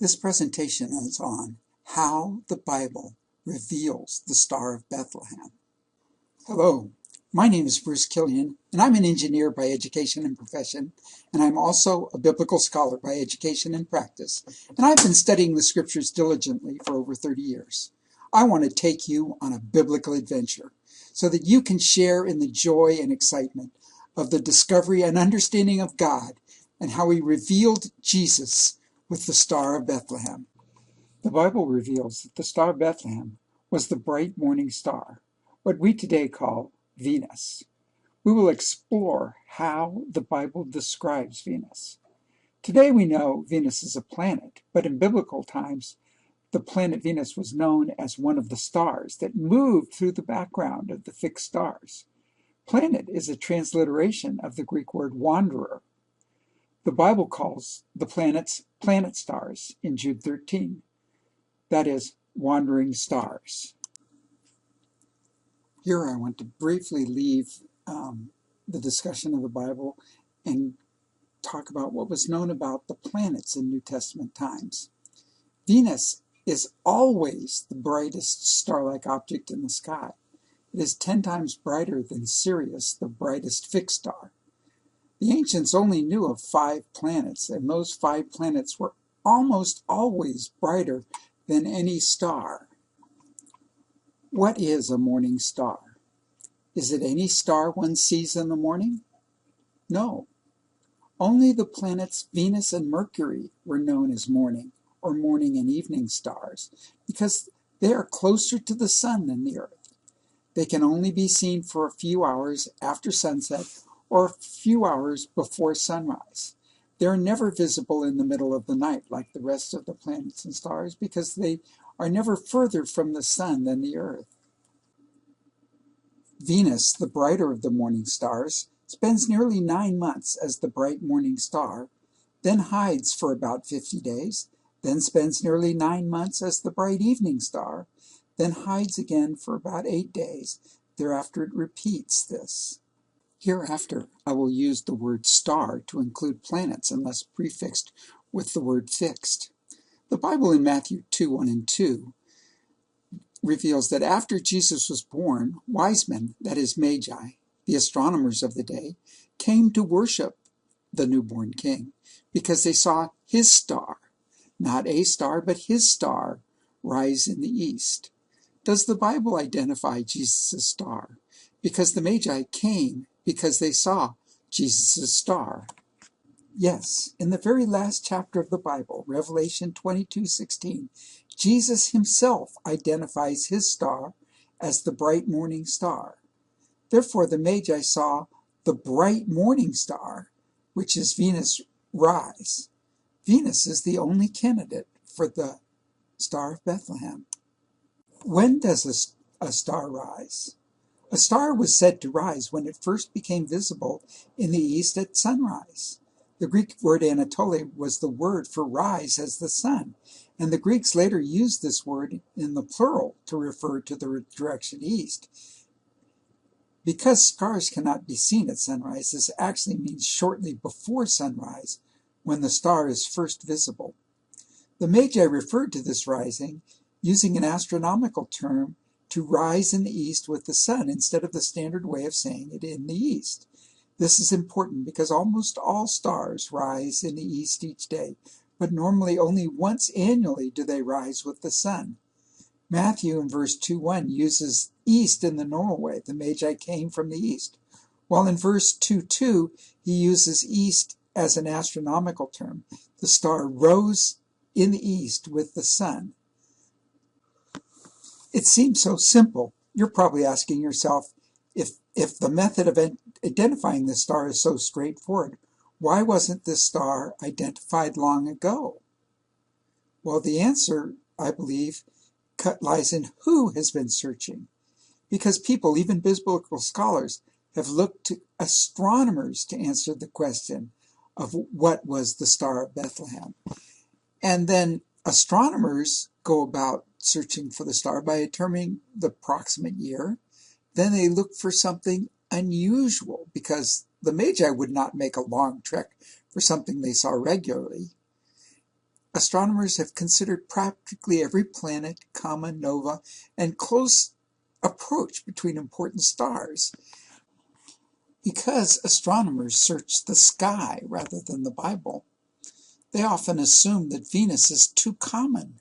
This presentation is on how the Bible reveals the Star of Bethlehem. Hello, my name is Bruce Killian, and I'm an engineer by education and profession, and I'm also a biblical scholar by education and practice, and I've been studying the scriptures diligently for over 30 years. I want to take you on a biblical adventure so that you can share in the joy and excitement of the discovery and understanding of God and how He revealed Jesus with the Star of Bethlehem. The Bible reveals that the Star of Bethlehem was the bright morning star, what we today call Venus. We will explore how the Bible describes Venus. Today we know Venus is a planet, but in biblical times, the planet Venus was known as one of the stars that moved through the background of the fixed stars. Planet is a transliteration of the Greek word wanderer. The Bible calls the planets planet stars in Jude 13. That is, wandering stars. Here I want to briefly leave the discussion of the Bible and talk about what was known about the planets in New Testament times. Venus is always the brightest star-like object in the sky. It is 10 times brighter than Sirius, the brightest fixed star. The ancients only knew of 5 planets, and those 5 planets were almost always brighter than any star. What is a morning star? Is it any star one sees in the morning? No. Only the planets Venus and Mercury were known as morning or morning and evening stars because they are closer to the sun than the earth. They can only be seen for a few hours after sunset or a few hours before sunrise. They are never visible in the middle of the night like the rest of the planets and stars because they are never further from the sun than the earth. Venus, the brighter of the morning stars, spends nearly 9 months as the bright morning star, then hides for about 50 days, then spends nearly 9 months as the bright evening star, then hides again for about 8 days. Thereafter it repeats this. Hereafter, I will use the word star to include planets unless prefixed with the word fixed. The Bible in Matthew 2:1 and 2 reveals that after Jesus was born, wise men, that is magi, the astronomers of the day, came to worship the newborn king because they saw his star, not a star, but his star, rise in the east. Does the Bible identify Jesus' star? Because the magi came because they saw Jesus' star. Yes, in the very last chapter of the Bible, Revelation 22:16, Jesus himself identifies his star as the bright morning star. Therefore, the Magi saw the bright morning star, which is Venus, rise. Venus is the only candidate for the Star of Bethlehem. When does a star rise? A star was said to rise when it first became visible in the east at sunrise. The Greek word Anatole was the word for rise as the sun, and the Greeks later used this word in the plural to refer to the direction east. Because stars cannot be seen at sunrise, this actually means shortly before sunrise, when the star is first visible. The Magi referred to this rising using an astronomical term to rise in the east with the sun instead of the standard way of saying it in the east. This is important because almost all stars rise in the east each day, but normally only once annually do they rise with the sun. Matthew in verse 2:1 uses east in the normal way. The Magi came from the east. While in verse 2:2 he uses east as an astronomical term. The star rose in the east with the sun. It seems so simple. You're probably asking yourself, if the method of identifying this star is so straightforward, why wasn't this star identified long ago? Well, the answer, I believe, lies in who has been searching. Because people, even biblical scholars, have looked to astronomers to answer the question of what was the Star of Bethlehem. And then astronomers go about searching for the star by determining the approximate year. Then they look for something unusual because the Magi would not make a long trek for something they saw regularly. astronomers have considered practically every planet, comma, nova, and close approach between important stars. Because astronomers search the sky rather than the Bible, they often assume that Venus is too common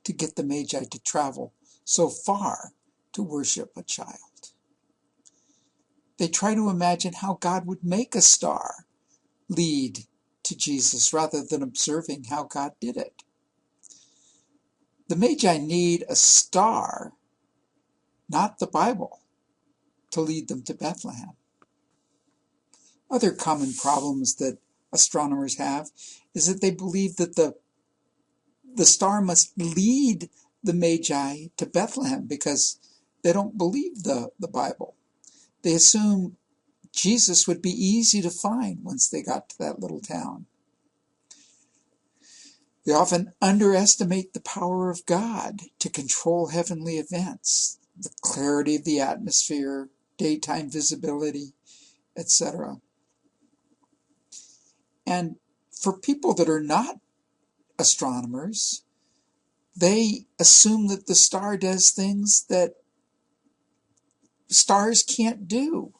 to get the Magi to travel so far to worship a child. They try to imagine how God would make a star lead to Jesus rather than observing how God did it. The Magi need a star, not the Bible, to lead them to Bethlehem. Other common problems that astronomers have is that they believe that the star must lead the Magi to Bethlehem because they don't believe the Bible. They assume Jesus would be easy to find once they got to that little town. They often underestimate the power of God to control heavenly events, the clarity of the atmosphere, daytime visibility, etc. And for people that are not astronomers, they assume that the star does things that stars can't do,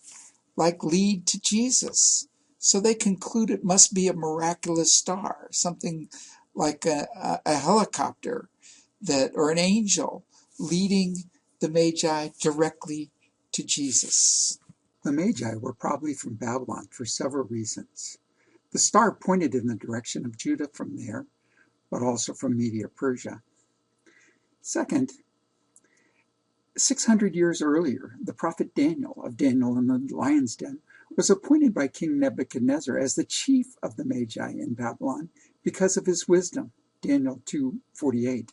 like lead to Jesus. So they conclude it must be a miraculous star, something like a helicopter or an angel leading the Magi directly to Jesus. The Magi were probably from Babylon for several reasons. The star pointed in the direction of Judah from there, but also from Media Persia. Second, 600 years earlier, the prophet Daniel of Daniel in the Lion's Den was appointed by King Nebuchadnezzar as the chief of the Magi in Babylon because of his wisdom, Daniel 2:48,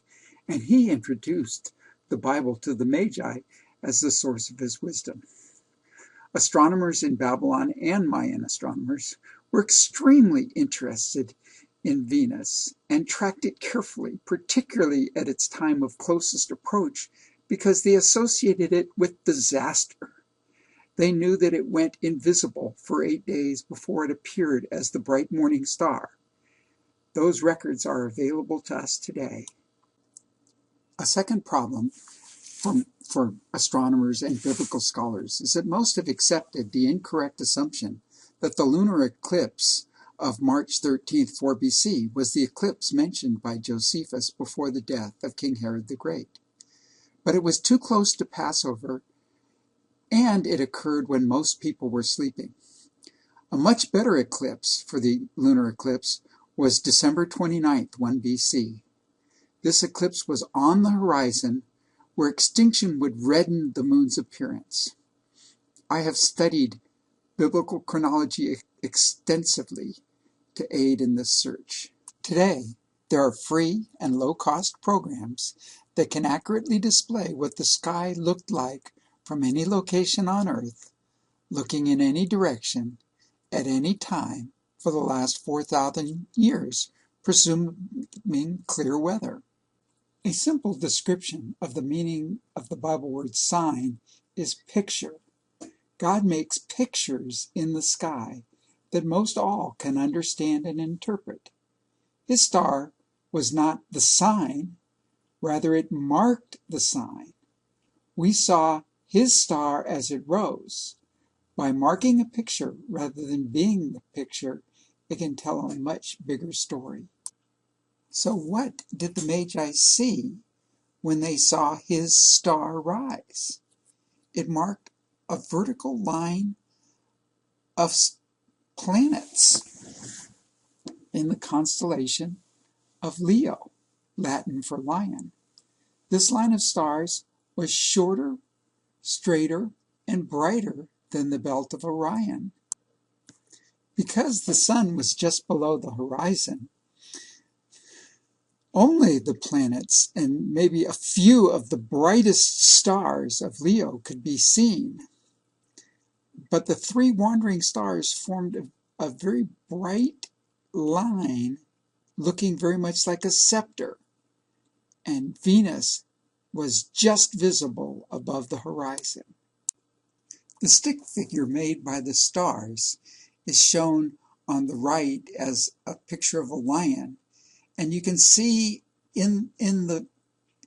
and he introduced the Bible to the Magi as the source of his wisdom. Astronomers in Babylon and Mayan astronomers were extremely interested in Venus and tracked it carefully, particularly at its time of closest approach, because they associated it with disaster. They knew that it went invisible for 8 days before it appeared as the bright morning star. Those records are available to us today. A second problem for astronomers and biblical scholars is that most have accepted the incorrect assumption that the lunar eclipse of March 13th, 4 BC was the eclipse mentioned by Josephus before the death of King Herod the Great. But it was too close to Passover, and it occurred when most people were sleeping. A much better eclipse for the lunar eclipse was December 29th, 1 BC. This eclipse was on the horizon where extinction would redden the moon's appearance. I have studied biblical chronology extensively to aid in this search. Today, there are free and low-cost programs that can accurately display what the sky looked like from any location on Earth, looking in any direction, at any time, for the last 4,000 years, presuming clear weather. A simple description of the meaning of the Bible word sign is picture. God makes pictures in the sky that most all can understand and interpret. His star was not the sign, rather it marked the sign. We saw his star as it rose. By marking a picture rather than being the picture, it can tell a much bigger story. So what did the Magi see when they saw his star rise? It marked a vertical line of planets in the constellation of Leo, Latin for lion. This line of stars was shorter, straighter, and brighter than the belt of Orion. Because the sun was just below the horizon, only the planets and maybe a few of the brightest stars of Leo could be seen. But the three wandering stars formed a very bright line looking very much like a scepter, and Venus was just visible above the horizon. The stick figure made by the stars is shown on the right as a picture of a lion, And you can see in the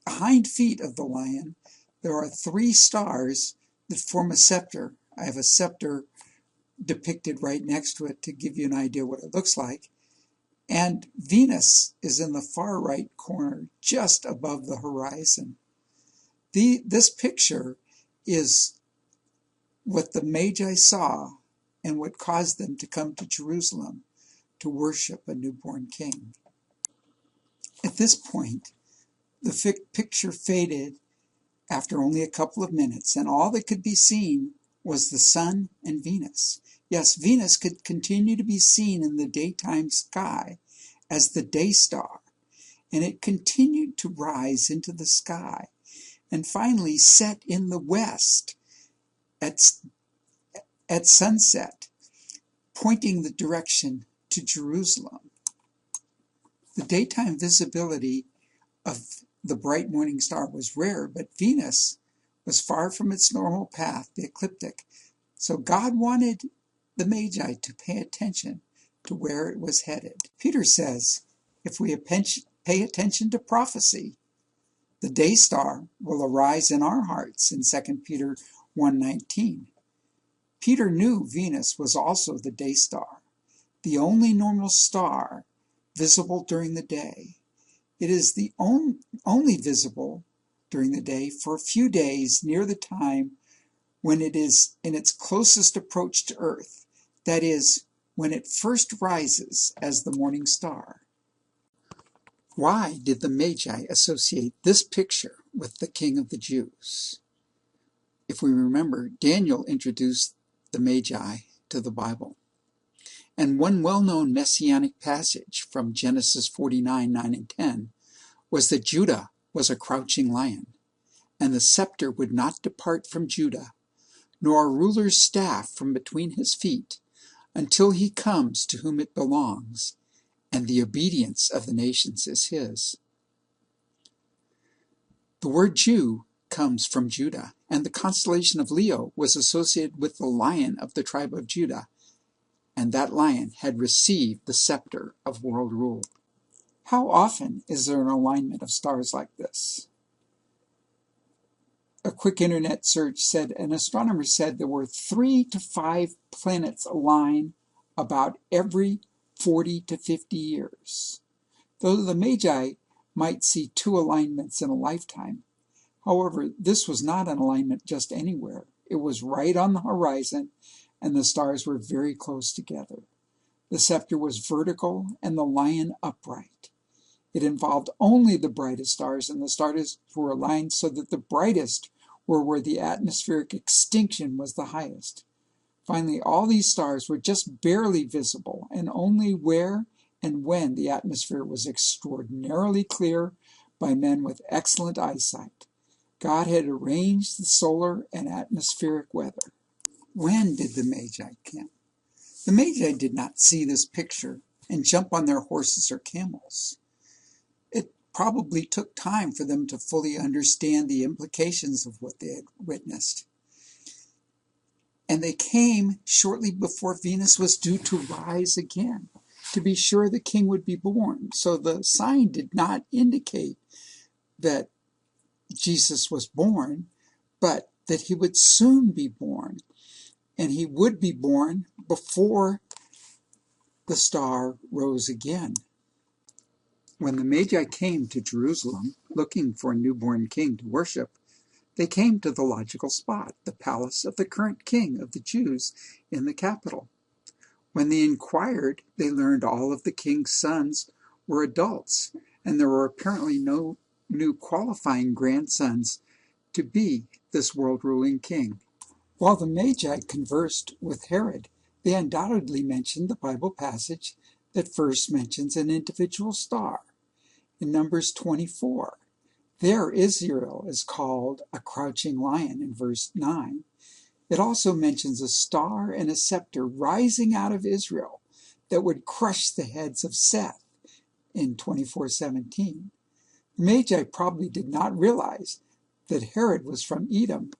hind feet of the lion, there are 3 stars that form a scepter. I have a scepter depicted right next to it to give you an idea what it looks like. And Venus is in the far right corner, just above the horizon. This picture is what the Magi saw and what caused them to come to Jerusalem to worship a newborn king. At this point, the picture faded after only a couple of minutes, and all that could be seen was the sun and Venus. Yes, Venus could continue to be seen in the daytime sky as the day star, and it continued to rise into the sky and finally set in the west at sunset, pointing the direction to Jerusalem. The daytime visibility of the bright morning star was rare, but Venus was far from its normal path, the ecliptic. So God wanted the Magi to pay attention to where it was headed. Peter says, if we pay attention to prophecy, the day star will arise in our hearts in 2 Peter 1:19. Peter knew Venus was also the day star, the only normal star visible during the day. It is the only visible during the day for a few days near the time when it is in its closest approach to Earth, that is, when it first rises as the morning star. Why did the Magi associate this picture with the King of the Jews? If we remember, Daniel introduced the Magi to the Bible. And one well-known messianic passage from Genesis 49:9 and 10 was that Judah was a crouching lion, and the scepter would not depart from Judah, nor a ruler's staff from between his feet, until he comes to whom it belongs, and the obedience of the nations is his. The word Jew comes from Judah, and the constellation of Leo was associated with the lion of the tribe of Judah, and that lion had received the scepter of world rule. How often is there an alignment of stars like this? A quick internet search said an astronomer said there were 3 to 5 planets align about every 40 to 50 years. Though the Magi might see 2 alignments in a lifetime, however, this was not an alignment just anywhere. It was right on the horizon, and the stars were very close together. The scepter was vertical and the lion upright. It involved only the brightest stars, and the stars were aligned so that the brightest were where the atmospheric extinction was the highest. Finally, all these stars were just barely visible, and only where and when the atmosphere was extraordinarily clear by men with excellent eyesight. God had arranged the solar and atmospheric weather. When did the Magi come? The Magi did not see this picture and jump on their horses or camels. It probably took time for them to fully understand the implications of what they had witnessed. And they came shortly before Venus was due to rise again, to be sure the king would be born. So the sign did not indicate that Jesus was born, but that he would soon be born. And he would be born before the star rose again. When the Magi came to Jerusalem, looking for a newborn king to worship, they came to the logical spot, the palace of the current king of the Jews in the capital. When they inquired, they learned all of the king's sons were adults, and there were apparently no new qualifying grandsons to be this world-ruling king. While the Magi conversed with Herod, they undoubtedly mentioned the Bible passage that first mentions an individual star. In Numbers 24, there Israel is called a crouching lion in verse 9. It also mentions a star and a scepter rising out of Israel that would crush the heads of Seth in 24:17. The Magi probably did not realize that Herod was from Edom.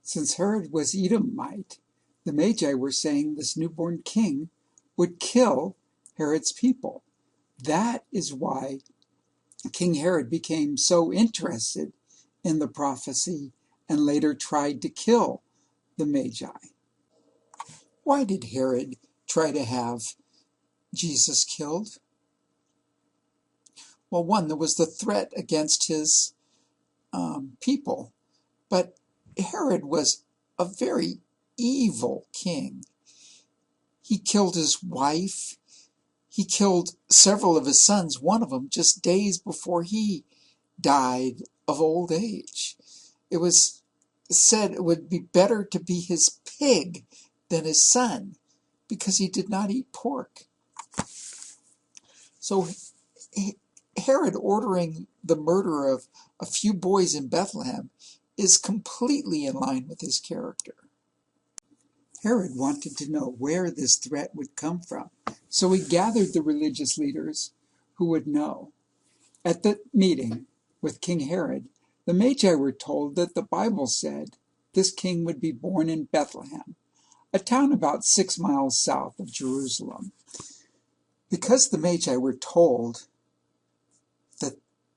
Since Herod was Edomite, the Magi were saying this newborn king would kill Herod's people. That is why King Herod became so interested in the prophecy and later tried to kill the Magi. Why did Herod try to have Jesus killed? Well, one, there was the threat against his people, but Herod was a very evil king. He killed his wife. He killed several of his sons, one of them just days before he died of old age. It was said it would be better to be his pig than his son because he did not eat pork. So Herod ordering the murder of a few boys in Bethlehem is completely in line with his character. Herod wanted to know where this threat would come from, so he gathered the religious leaders who would know. At the meeting with King Herod, the Magi were told that the Bible said this king would be born in Bethlehem, a town about 6 miles south of Jerusalem. Because the Magi were told that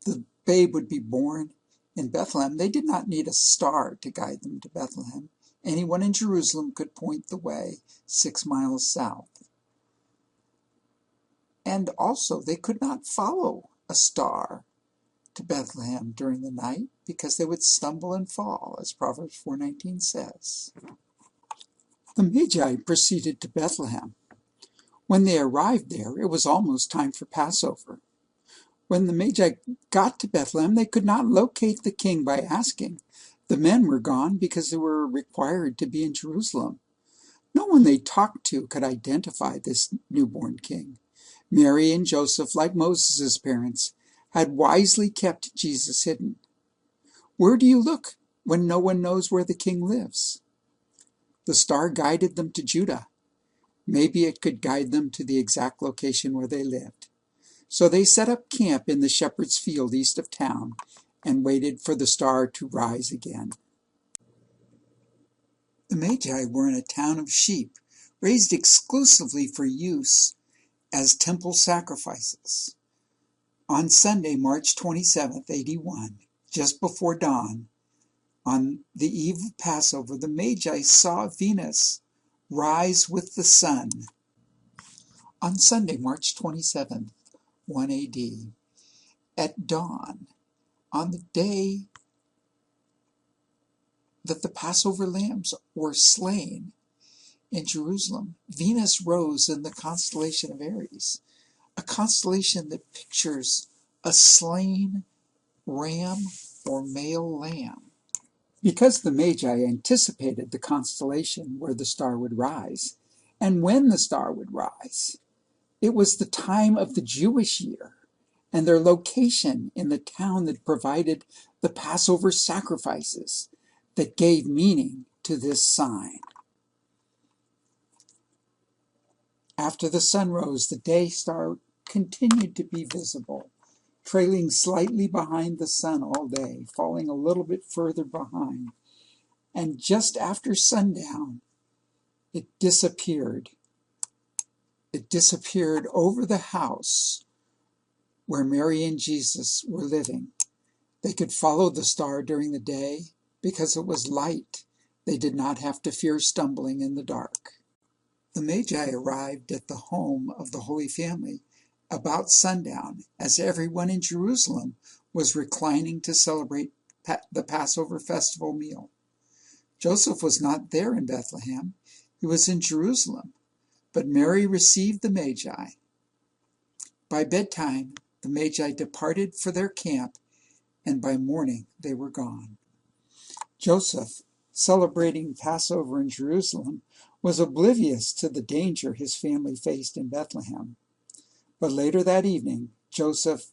the babe would be born in Bethlehem, they did not need a star to guide them to Bethlehem. Anyone in Jerusalem could point the way 6 miles south. And also, they could not follow a star to Bethlehem during the night because they would stumble and fall, as Proverbs 4:19 says. The Magi proceeded to Bethlehem. When they arrived there, it was almost time for Passover. When the Magi got to Bethlehem, they could not locate the king by asking. The men were gone because they were required to be in Jerusalem. No one they talked to could identify this newborn king. Mary and Joseph, like Moses' parents, had wisely kept Jesus hidden. Where do you look when no one knows where the king lives? The star guided them to Judah. Maybe it could guide them to the exact location where they lived. So they set up camp in the shepherd's field east of town and waited for the star to rise again. The Magi were in a town of sheep, raised exclusively for use as temple sacrifices. On Sunday, March 27, 81, just before dawn, on the eve of Passover, the Magi saw Venus rise with the sun. On Sunday, March 27, 1 AD, at dawn, on the day that the Passover lambs were slain in Jerusalem, Venus rose in the constellation of Aries, a constellation that pictures a slain ram or male lamb. Because the Magi anticipated the constellation where the star would rise, and when the star would rise, it was the time of the Jewish year, and their location in the town that provided the Passover sacrifices that gave meaning to this sign. After the sun rose, the day star continued to be visible, trailing slightly behind the sun all day, falling a little bit further behind. And just after sundown, it disappeared. It disappeared over the house where Mary and Jesus were living. They could follow the star during the day because it was light. They did not have to fear stumbling in the dark. The Magi arrived at the home of the Holy Family about sundown, as everyone in Jerusalem was reclining to celebrate the Passover festival meal. Joseph was not there in Bethlehem. He was in Jerusalem, but Mary received the Magi. By bedtime, the Magi departed for their camp, and by morning they were gone. Joseph, celebrating Passover in Jerusalem, was oblivious to the danger his family faced in Bethlehem. But later that evening, Joseph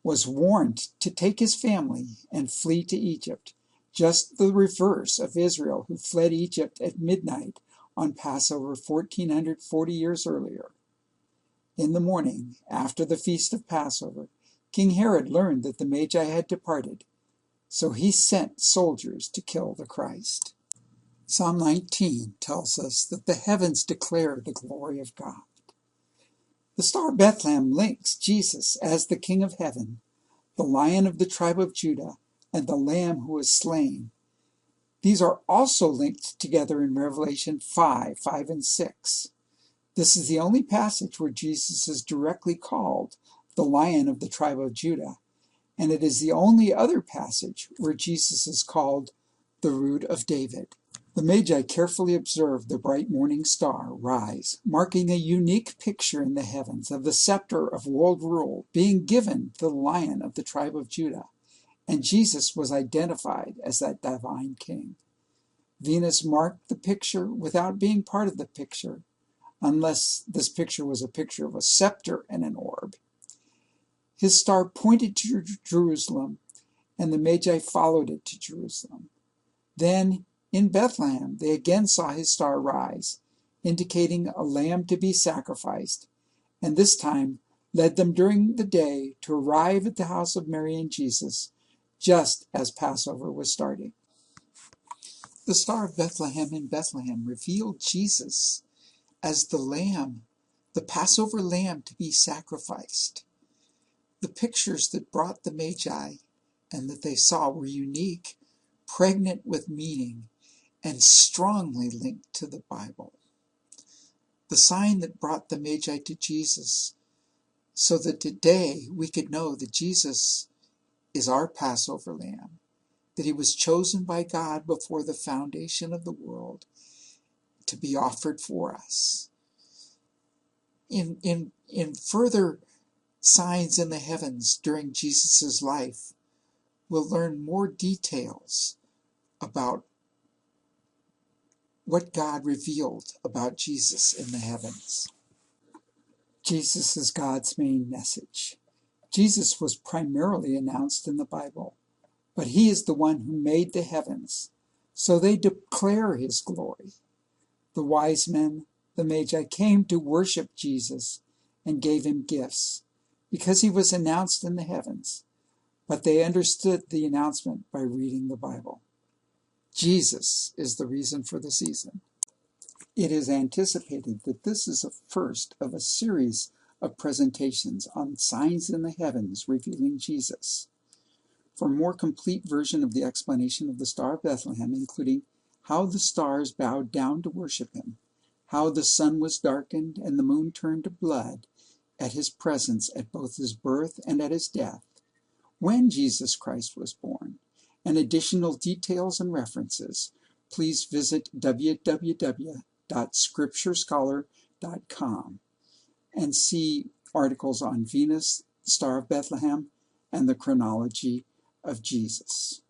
was warned to take his family and flee to Egypt, just the reverse of Israel, who fled Egypt at midnight on Passover 1440 years earlier. In the morning, after the feast of Passover, King Herod learned that the Magi had departed, so he sent soldiers to kill the Christ. Psalm 19 tells us that the heavens declare the glory of God. The Star of Bethlehem links Jesus as the King of Heaven, the Lion of the tribe of Judah, and the Lamb who was slain. These are also linked together in Revelation 5 and 6. This is the only passage where Jesus is directly called the Lion of the tribe of Judah, and it is the only other passage where Jesus is called the Root of David. The Magi carefully observed the bright morning star rise, marking a unique picture in the heavens of the scepter of world rule being given to the Lion of the tribe of Judah, and Jesus was identified as that divine king. Venus marked the picture without being part of the picture, unless this picture was a picture of a scepter and an orb. His star pointed to Jerusalem, and the Magi followed it to Jerusalem. Then, in Bethlehem, they again saw his star rise, indicating a lamb to be sacrificed, and this time led them during the day to arrive at the house of Mary and Jesus, just as Passover was starting. The Star of Bethlehem in Bethlehem revealed Jesus as the lamb, the Passover lamb to be sacrificed. The pictures that brought the Magi and that they saw were unique, pregnant with meaning, and strongly linked to the Bible. The sign that brought the Magi to Jesus, so that today we could know that Jesus is our Passover lamb, that he was chosen by God before the foundation of the world to be offered for us. In further signs in the heavens during Jesus' life, we'll learn more details about what God revealed about Jesus in the heavens. Jesus is God's main message. Jesus was primarily announced in the Bible, but he is the one who made the heavens, so they declare his glory. The wise men, the Magi, came to worship Jesus and gave him gifts because he was announced in the heavens, but they understood the announcement by reading the Bible. Jesus is the reason for the season. It is anticipated that this is the first of a series of presentations on signs in the heavens revealing Jesus. For a more complete version of the explanation of the Star of Bethlehem, including how the stars bowed down to worship him, how the sun was darkened and the moon turned to blood at his presence at both his birth and at his death, when Jesus Christ was born, and additional details and references, please visit www.scripturescholar.com and see articles on Venus, Star of Bethlehem, and the chronology of Jesus.